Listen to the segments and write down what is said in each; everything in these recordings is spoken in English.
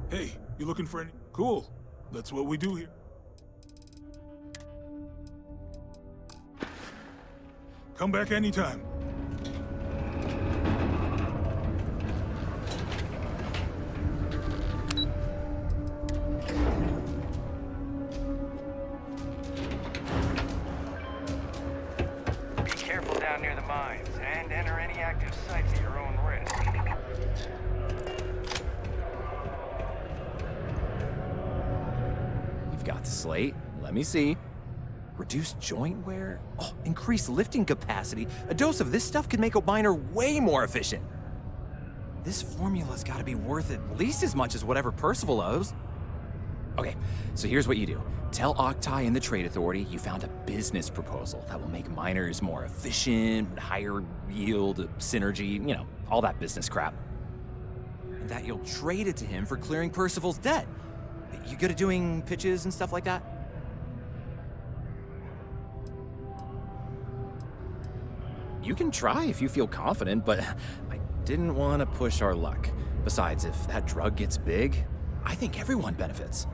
Hey, you looking for any? Cool. That's what we do here. Come back anytime. Be careful down near the mines, and enter any active sites at your own risk. You've got the slate. Let me see. Reduced joint wear? Oh, increased lifting capacity. A dose of this stuff could make a miner way more efficient. This formula's gotta be worth at least as much as whatever Percival owes. Okay, so here's what you do. Tell Octai and the Trade Authority you found a business proposal that will make miners more efficient, higher yield, synergy, you know, all that business crap. And that you'll trade it to him for clearing Percival's debt. You good at doing pitches and stuff like that? You can try if you feel confident, but I didn't want to push our luck. Besides, if that drug gets big, I think everyone benefits.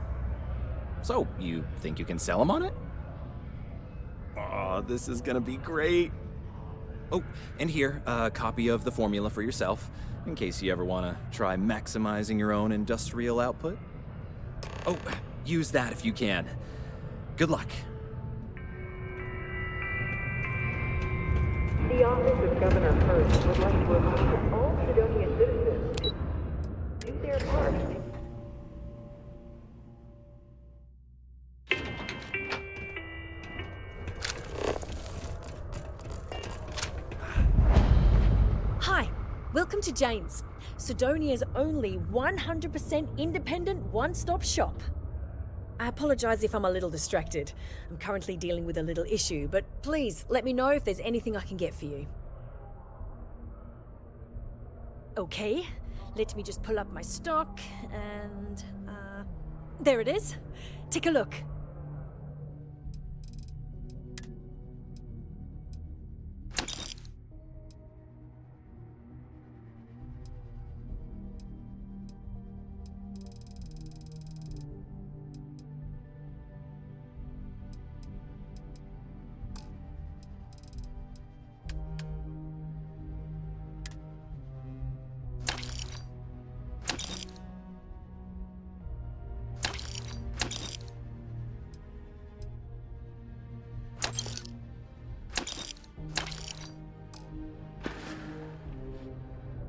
So, you think you can sell him on it? Oh, this is gonna be great. Oh, and here, a copy of the formula for yourself, in case you ever want to try maximizing your own industrial output. Oh, use that if you can. Good luck. The office of Governor Hurst would like to remind all Sidonia citizens to do their part. Hi, welcome to Jane's, Sidonia's only 100% independent one-stop shop. I apologize if I'm a little distracted. I'm currently dealing with a little issue, but please let me know if there's anything I can get for you. Okay, let me just pull up my stock and, there it is. Take a look.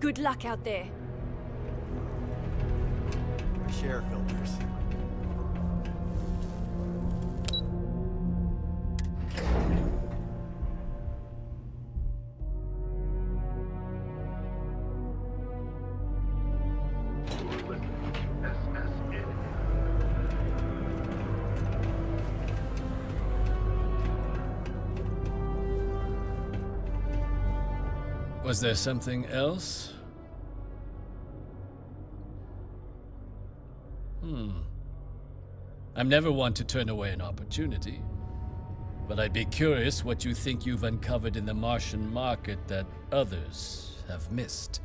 Good luck out there. Share filters. Was there something else? I'm never one to turn away an opportunity, but I'd be curious what you think you've uncovered in the Martian market that others have missed.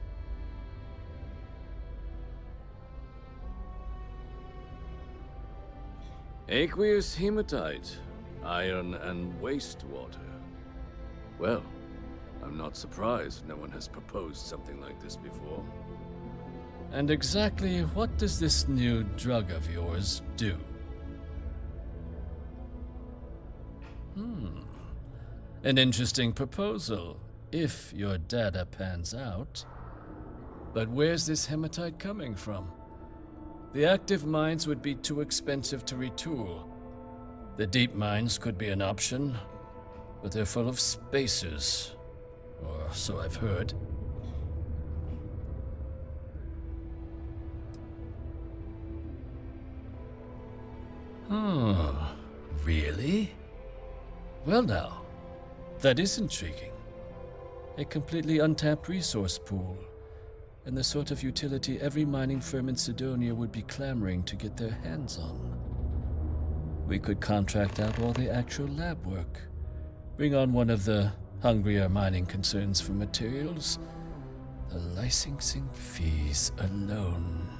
Aqueous hematite, iron and wastewater. Well, I'm not surprised no one has proposed something like this before. And exactly what does this new drug of yours do? An interesting proposal, if your data pans out. But where's this hematite coming from? The active mines would be too expensive to retool. The deep mines could be an option, but they're full of spacers, or so I've heard. Really? Well now, that is intriguing. A completely untapped resource pool, and the sort of utility every mining firm in Sidonia would be clamoring to get their hands on. We could contract out all the actual lab work, bring on one of the hungrier mining concerns for materials. The licensing fees alone.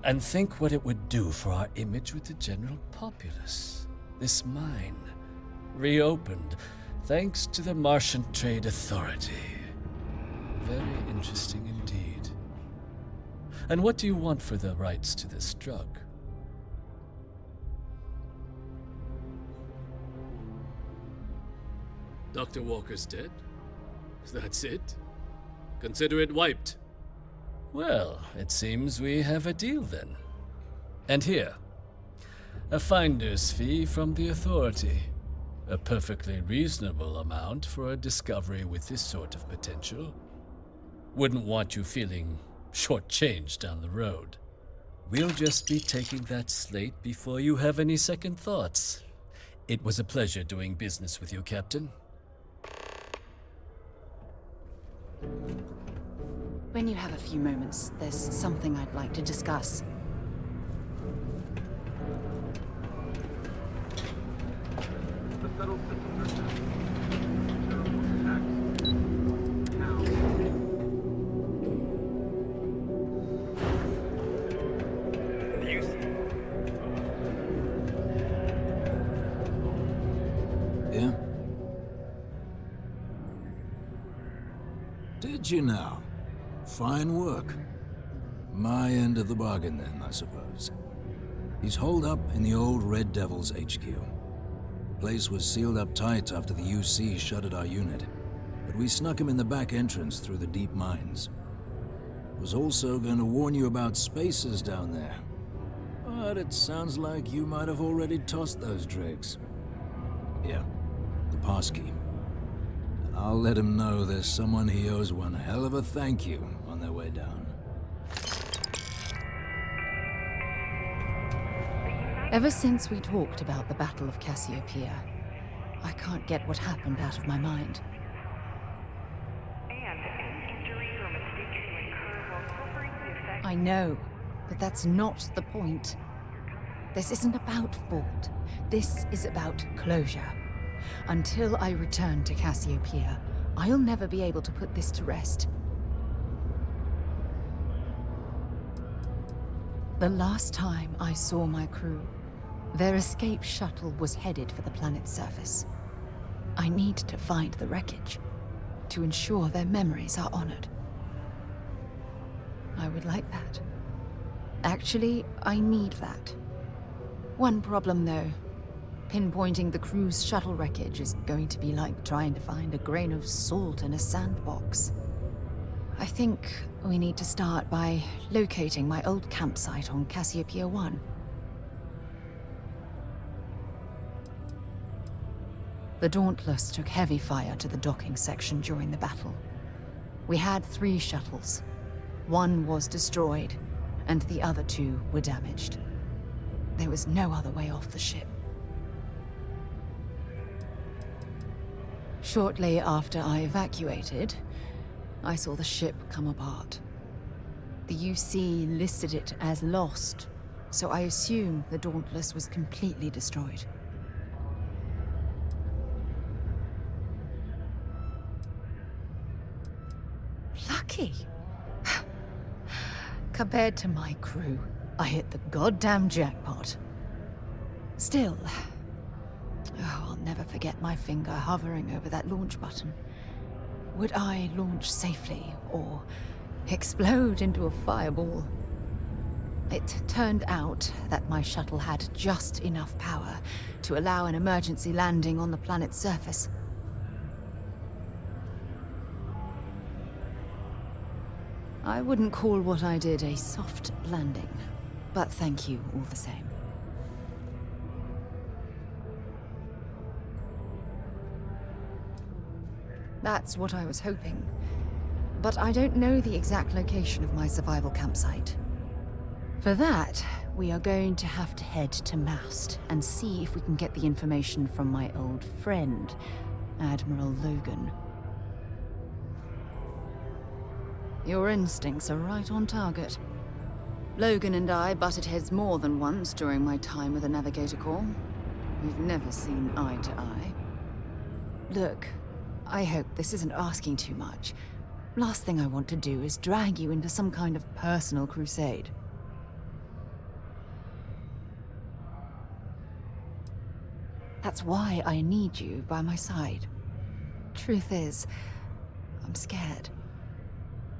And think what it would do for our image with the general populace. This mine, reopened thanks to the Martian Trade Authority. Very interesting indeed. And what do you want for the rights to this drug? Dr. Walker's dead? That's it? Consider it wiped. Well, it seems we have a deal then. And here, a finder's fee from the Authority. A perfectly reasonable amount for a discovery with this sort of potential. Wouldn't want you feeling shortchanged down the road. We'll just be taking that slate before you have any second thoughts. It was a pleasure doing business with you, Captain. When you have a few moments, there's something I'd like to discuss. Yeah? Did you now? Fine work. My end of the bargain then, I suppose. He's holed up in the old Red Devil's HQ. Place was sealed up tight after the UC shuttered our unit, but we snuck him in the back entrance through the deep mines. Was also going to warn you about spacers down there. But it sounds like you might have already tossed those dregs. Yeah, the passkey. I'll let him know there's someone he owes one hell of a thank you on their way down. Ever since we talked about the Battle of Cassiopeia, I can't get what happened out of my mind. I know, but that's not the point. This isn't about fault. This is about closure. Until I return to Cassiopeia, I'll never be able to put this to rest. The last time I saw my crew, their escape shuttle was headed for the planet's surface. I need to find the wreckage to ensure their memories are honored. I would like that. Actually, I need that. One problem, though. Pinpointing the crew's shuttle wreckage is going to be like trying to find a grain of salt in a sandbox. I think we need to start by locating my old campsite on Cassiopeia 1. The Dauntless took heavy fire to the docking section during the battle. We had 3 shuttles. One was destroyed, and the other 2 were damaged. There was no other way off the ship. Shortly after I evacuated, I saw the ship come apart. The UC listed it as lost, so I assume the Dauntless was completely destroyed. Lucky. Compared to my crew, I hit the goddamn jackpot. Still, I'll never forget my finger hovering over that launch button. Would I launch safely, or explode into a fireball? It turned out that my shuttle had just enough power to allow an emergency landing on the planet's surface. I wouldn't call what I did a soft landing, but thank you all the same. That's what I was hoping. But I don't know the exact location of my survival campsite. For that, we are going to have to head to Mast and see if we can get the information from my old friend, Admiral Logan. Your instincts are right on target. Logan and I butted heads more than once during my time with the Navigator Corps. We've never seen eye to eye. Look, I hope this isn't asking too much. Last thing I want to do is drag you into some kind of personal crusade. That's why I need you by my side. Truth is, I'm scared.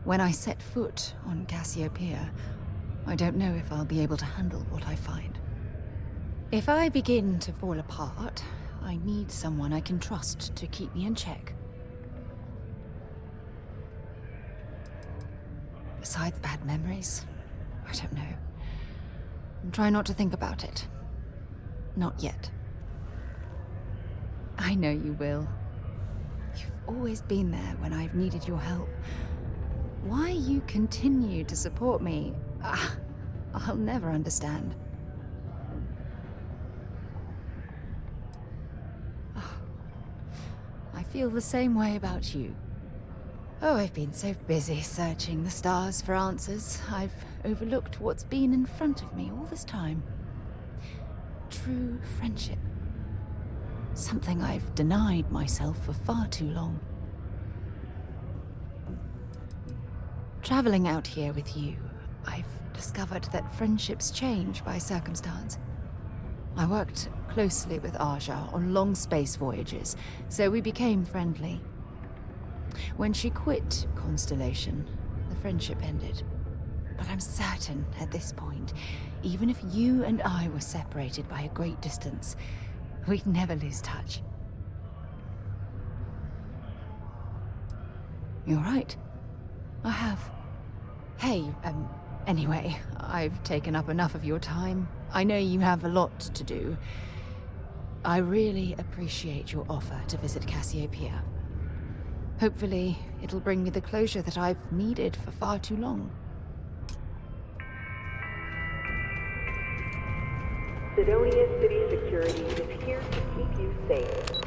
When I set foot on Cassiopeia, I don't know if I'll be able to handle what I find. If I begin to fall apart, I need someone I can trust to keep me in check. Besides bad memories, I don't know. Try not to think about it. Not yet. I know you will. You've always been there when I've needed your help. Why you continue to support me, I'll never understand. I feel the same way about you. Oh, I've been so busy searching the stars for answers, I've overlooked what's been in front of me all this time. True friendship. Something I've denied myself for far too long. Traveling out here with you, I've discovered that friendships change by circumstance. I worked closely with Aja on long space voyages, so we became friendly. When she quit Constellation, the friendship ended. But I'm certain at this point, even if you and I were separated by a great distance, we'd never lose touch. You're right. I have. Hey, anyway, I've taken up enough of your time. I know you have a lot to do. I really appreciate your offer to visit Cassiopeia. Hopefully, it'll bring me the closure that I've needed for far too long. Sidonia City Security is here to keep you safe.